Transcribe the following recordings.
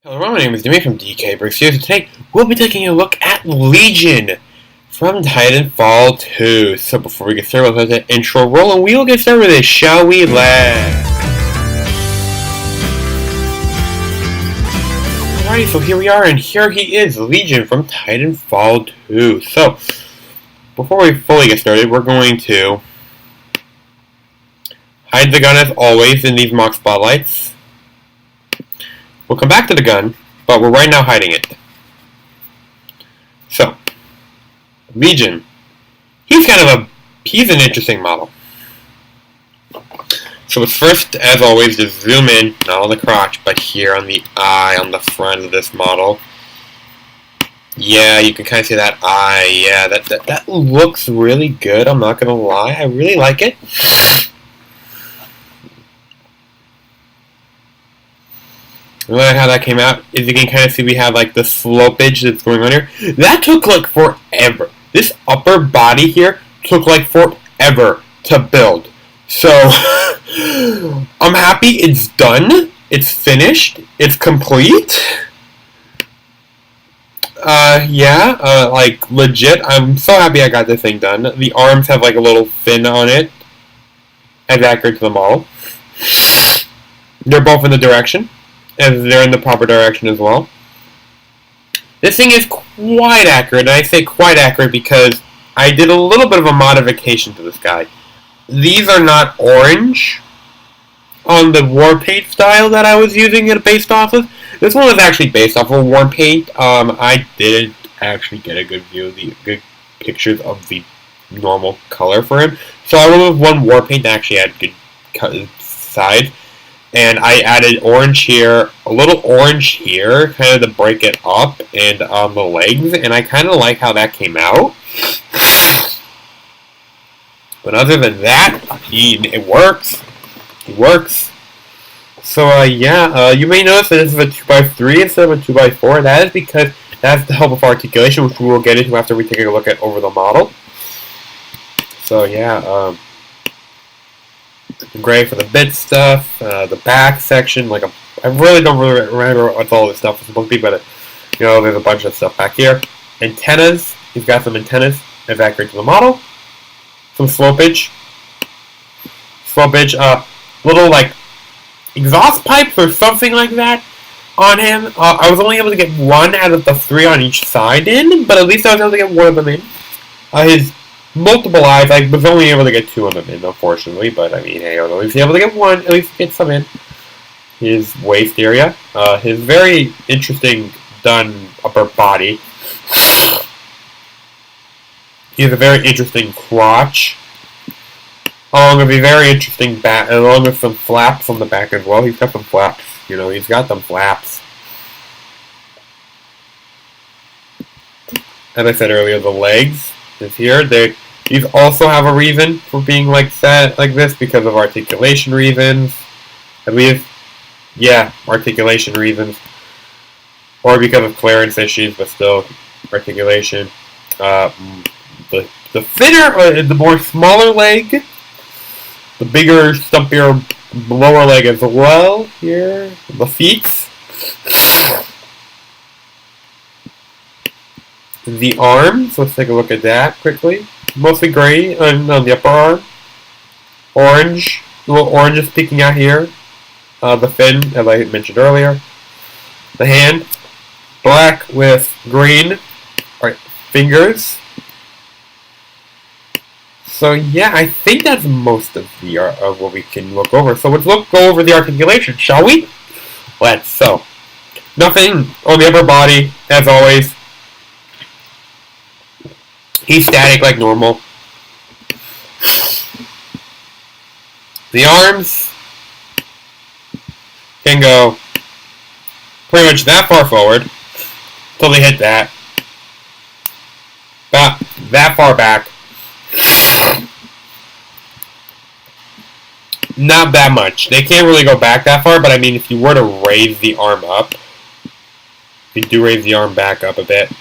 Hello, my name is Demi from DKBrickStudios. Today, we'll be taking a look at Legion from Titanfall 2. So before we get started, let's let the intro roll, and we will get started with it, shall we, lads? Alrighty, so here we are, and here he is, Legion from Titanfall 2. So, before we fully get started, we're going to hide the gun as always in these MOC Spotlights. We'll come back to the gun, but we're right now hiding it. So, Legion. He's an interesting model. So let's first, as always, just zoom in, not on the crotch, but here on the eye on the front of this model. Yeah, you can kind of see that eye. Yeah, that looks really good, I'm not going to lie. I really like it. I like how that came out. As you can kind of see, we have like the slopage that's going on here. That took like forever. This upper body here took like forever to build. So I'm happy it's done. It's finished. It's complete. Like legit. I'm so happy I got this thing done. The arms have like a little fin on it, as accurate to the model. They're both in the direction. And they're in the proper direction as well. This thing is quite accurate, and I say quite accurate because I did a little bit of a modification to this guy. These are not orange on the war paint style that I was using it based off of. This one was actually based off of war paint. I did actually get a good view of the good pictures of the normal color for him. So I went with one war paint that actually had good sides. And I added orange here, a little orange here, kind of to break it up, and on the legs, and I kind of like how that came out. But other than that, it works. It works. So, you may notice that this is a 2x3 instead of a 2x4. That is because that's the help of articulation, which we will get into after we take a look at over the model. So, great for the bit stuff, the back section, I really don't remember what all this stuff is supposed to be, but, there's a bunch of stuff back here. Antennas, he's got some antennas, as accurate to the model. Some slopage, little, exhaust pipes or something like that on him. I was only able to get one out of the three on each side in, but at least I was able to get one of them in. His multiple eyes, I was only able to get two of them in, unfortunately, but I mean, hey, I was at least able to get one, at least get some in. His waist area, his very interesting done upper body. He has a very interesting crotch, along with a very interesting back, along with some flaps on the back as well. He's got some flaps, he's got some flaps. As I said earlier, the legs is here. These also have a reason for being like this because of articulation reasons. At least, yeah, articulation reasons. Or because of clearance issues, but still, articulation. The thinner, the more smaller leg, the bigger, stumpier lower leg as well. Here, the feet. The arms, let's take a look at that quickly. Mostly gray on the upper arm. Orange, a little orange is peeking out here. The fin, as I mentioned earlier. The hand, black with green fingers. So yeah, I think that's most of the of what we can look over. So let's go over the articulation, shall we? Let's. So, nothing on the upper body, as always. He's static like normal. The arms can go pretty much that far forward until they hit that. About that far back. Not that much. They can't really go back that far, but I mean, if you were to raise the arm up, if you do raise the arm back up a bit,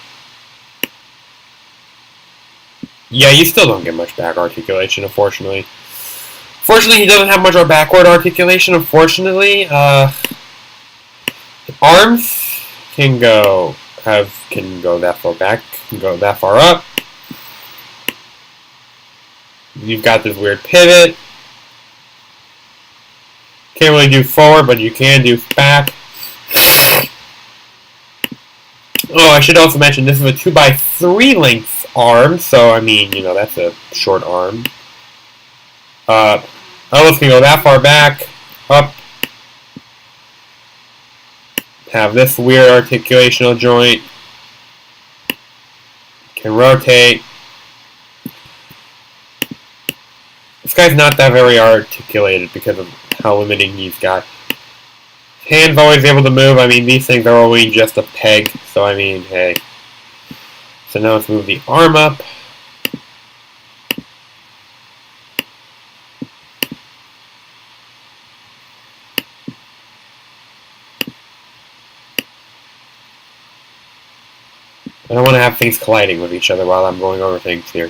yeah, you still don't get much back articulation, unfortunately. Fortunately, he doesn't have much backward articulation, unfortunately. Arms, can go that far back, can go that far up. You've got this weird pivot. Can't really do forward, but you can do back. Oh, I should also mention this is a 2x3 length arm, so I mean, you know, that's a short arm. Elbows can go that far back, up. Have this weird articulational joint. Can rotate. This guy's not that very articulated because of how limiting he's got. Hands always able to move. I mean, these things are only just a peg, so I mean, hey. So now let's move the arm up. I don't want to have things colliding with each other while I'm going over things here.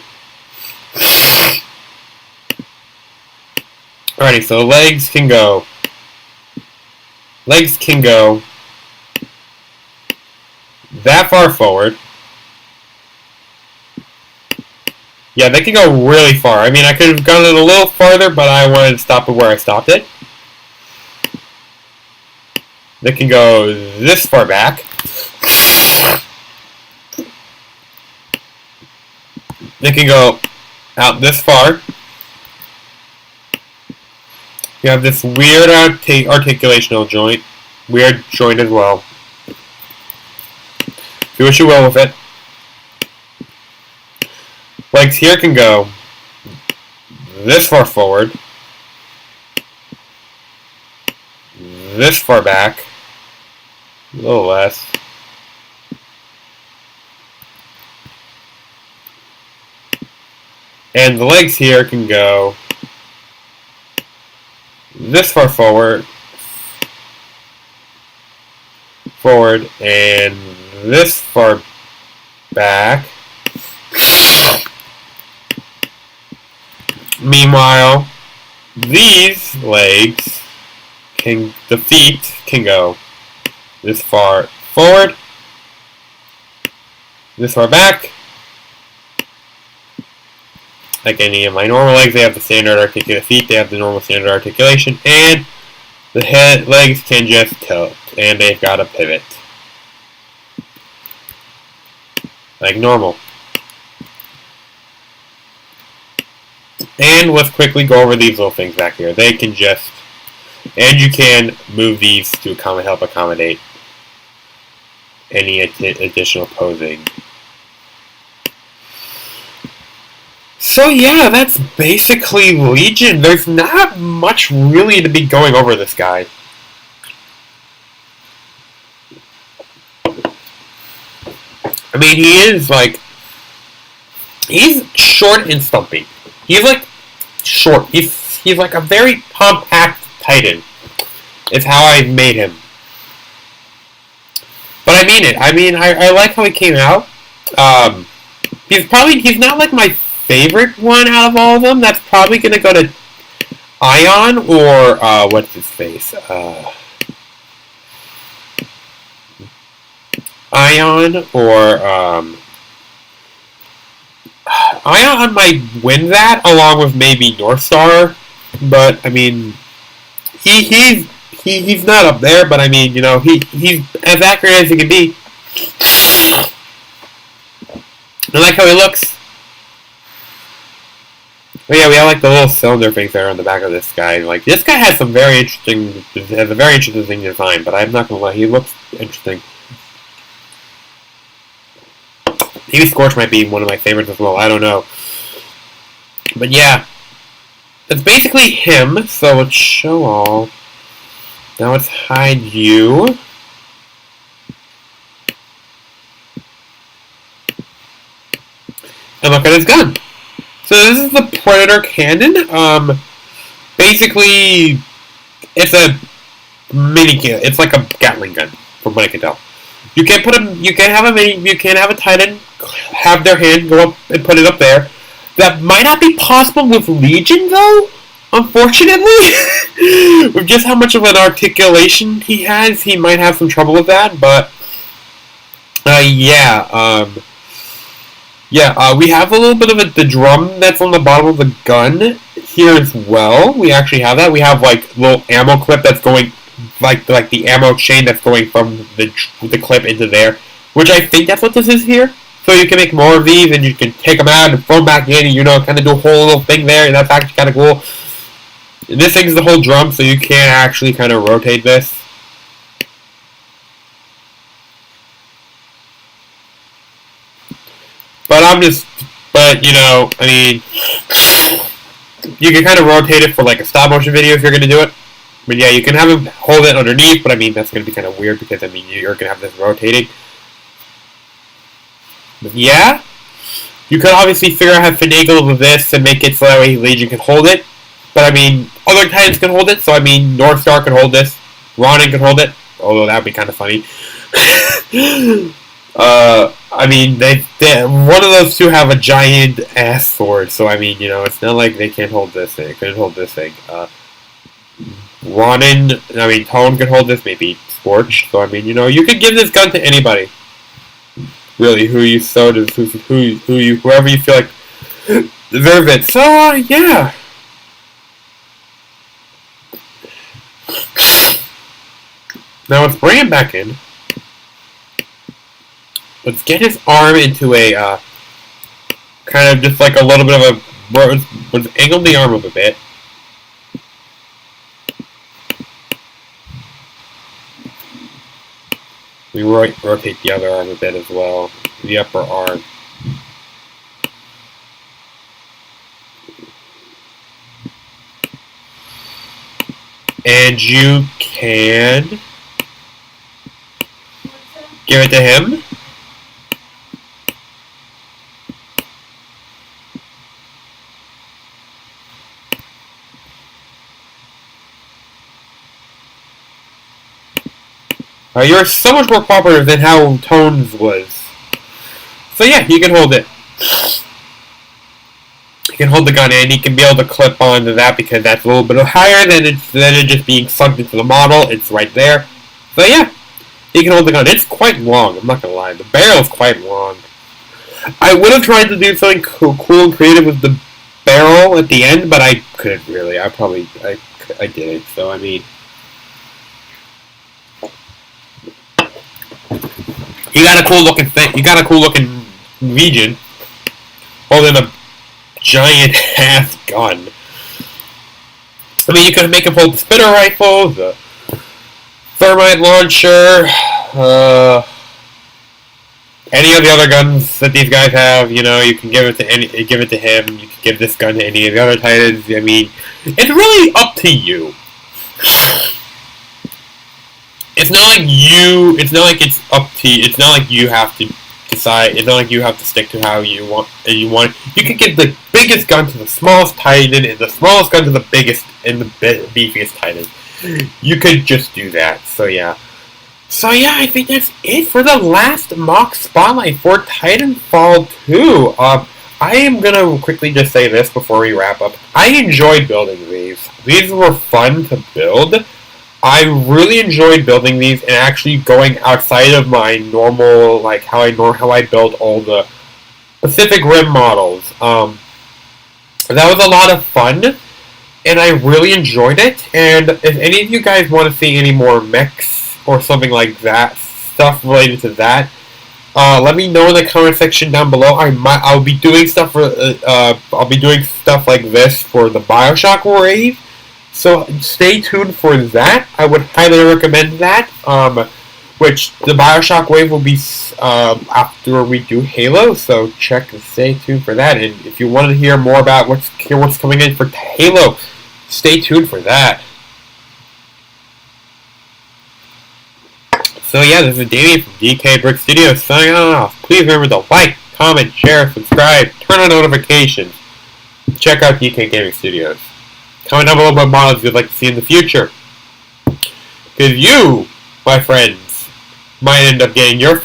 Alrighty, so legs can go. Legs can go that far forward. Yeah, they can go really far. I mean, I could have gone it a little farther, but I wanted to stop it where I stopped it. They can go this far back. They can go out this far. You have this weird articulational joint. Weird joint as well. Do what you will with it. Legs here can go this far forward. This far back. A little less. And the legs here can go this far forward, and this far back. Meanwhile, these legs the feet can go this far forward, this far back. Like any of my normal legs, they have the standard articulate feet, they have the normal standard articulation, and the legs can just tilt, and they've got a pivot. Like normal. And let's quickly go over these little things back here. They can just, and you can move these to help accommodate any additional posing. So yeah, that's basically Legion. There's not much really to be going over this guy. I mean, he is like, he's short and stumpy. He's like short. He's like a very compact Titan. Is how I made him. But I mean it. I mean, I like how he came out. He's not like my favorite one out of all of them. That's probably gonna go to Ion or what's his face? Ion or Ion might win that along with maybe Northstar, but I mean he's not up there, but I mean, you know, he's as accurate as he can be. I like how he looks. But yeah, we have like the little cylinder things there on the back of this guy. Like, this guy has a very interesting design, but I'm not gonna lie, he looks interesting. Maybe Scorch might be one of my favorites as well, I don't know. But yeah, it's basically him, so let's show all. Now let's hide you. And look at his gun. So this is the Predator cannon. Basically, it's a mini cannon. It's like a Gatling gun, from what I can tell. You can't put him. You can't have a mini. You can't have a Titan have their hand go up and put it up there. That might not be possible with Legion, though. Unfortunately, with just how much of an articulation he has, he might have some trouble with that. But We have a little bit of the drum that's on the bottom of the gun here as well. We actually have that. We have like little ammo clip that's going, like the ammo chain that's going from the clip into there, which I think that's what this is here. So you can make more of these, and you can take them out and throw them back in, and kind of do a whole little thing there, and that's actually kind of cool. This thing's the whole drum, so you can actually kind of rotate this. You can kind of rotate it for like a stop motion video if you're going to do it. But yeah, you can have him hold it underneath, but I mean, that's going to be kind of weird because, I mean, you're going to have this rotating. But yeah, you could obviously figure out how to finagle with this and make it so that way Legion can hold it. But I mean, other Titans can hold it, so I mean, North Star can hold this, Ronin can hold it, although that would be kind of funny. I mean, they one of those two have a giant ass sword, so I mean, it's not like they can't hold this thing. They couldn't hold this thing. Ronin, I mean, Tone could hold this, maybe Scorch. So I mean, you could give this gun to anybody. Really, whoever you feel like deserve it. So yeah. Now let's bring him back in. Let's get his arm into a kind of just like a little bit of a. Let's angle the arm up a bit. We rotate the other arm a bit as well, the upper arm. And you can give it to him. You're so much more cooperative than how Tones was. So yeah, he can hold it. He can hold the gun and he can be able to clip onto that because that's a little bit higher than it just being sunk into the model. It's right there. So yeah, he can hold the gun. It's quite long, I'm not gonna lie. The barrel's quite long. I would have tried to do something cool and creative with the barrel at the end, but I couldn't really. I didn't. So I mean, you got a cool looking thing. You got a cool looking Legion holding a giant ass gun. I mean, you could make him hold the spinner rifle, the thermite launcher, any of the other guns that these guys have. You can give it to him. You can give this gun to any of the other Titans. I mean, it's really up to you. It's not like it's up to you. It's not like you have to decide. It's not like you have to stick to how you want. You can give the biggest gun to the smallest Titan, and the smallest gun to the biggest and the beefiest Titan. You could just do that. So yeah, I think that's it for the last MOC Spotlight for Titanfall 2. I am gonna quickly just say this before we wrap up. I enjoyed building these. These were fun to build. I really enjoyed building these and actually going outside of my normal, like how I build all the Pacific Rim models. That was a lot of fun, and I really enjoyed it. And if any of you guys want to see any more mechs or something like that, stuff related to that, let me know in the comment section down below. I'll be doing stuff like this for the BioShock raid. So stay tuned for that. I would highly recommend that. Which the BioShock wave will be after we do Halo. So stay tuned for that. And if you want to hear more about what's coming in for Halo, stay tuned for that. So yeah, this is Danny from DKBrickStudios signing off. Please remember to like, comment, share, subscribe, turn on notifications. Check out DKBrickStudios. Comment down below what models you'd like to see in the future. Because you, my friends, might end up getting your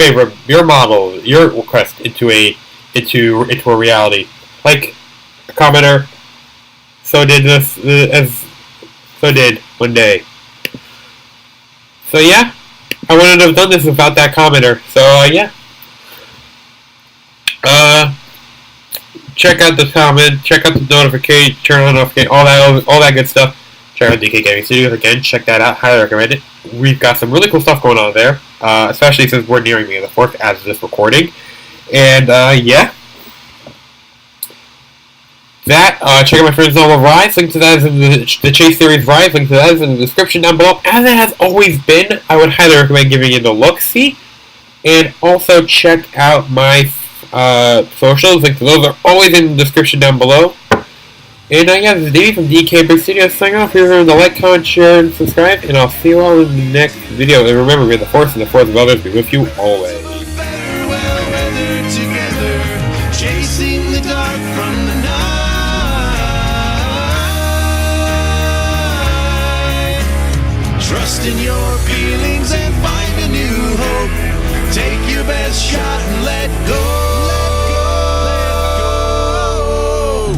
model, your request into a reality. Like a commenter, so did one day. So yeah, I wouldn't have done this without that commenter. So yeah. Check out the comment, check out the notification, turn on notification, all that good stuff. Check out DKBrickStudios again. Check that out. Highly recommend it. We've got some really cool stuff going on there, especially since we're nearing the 4th as of this recording. And yeah. Check out my friend's novel Rise. Link to that is in the Chase series Rise. Link to that is in the description down below. As it has always been, I would highly recommend giving it a look-see. And also check out my socials. Link to those are always in the description down below. And yeah, this is Davey from DKBrickStudios signing off. Remember to like, comment, share, and subscribe. And I'll see you all in the next video. And remember, may the force and the force of others be with you always. Chasing the dark from the night. Trust in your feelings and find a new hope. Take your best shot and let go.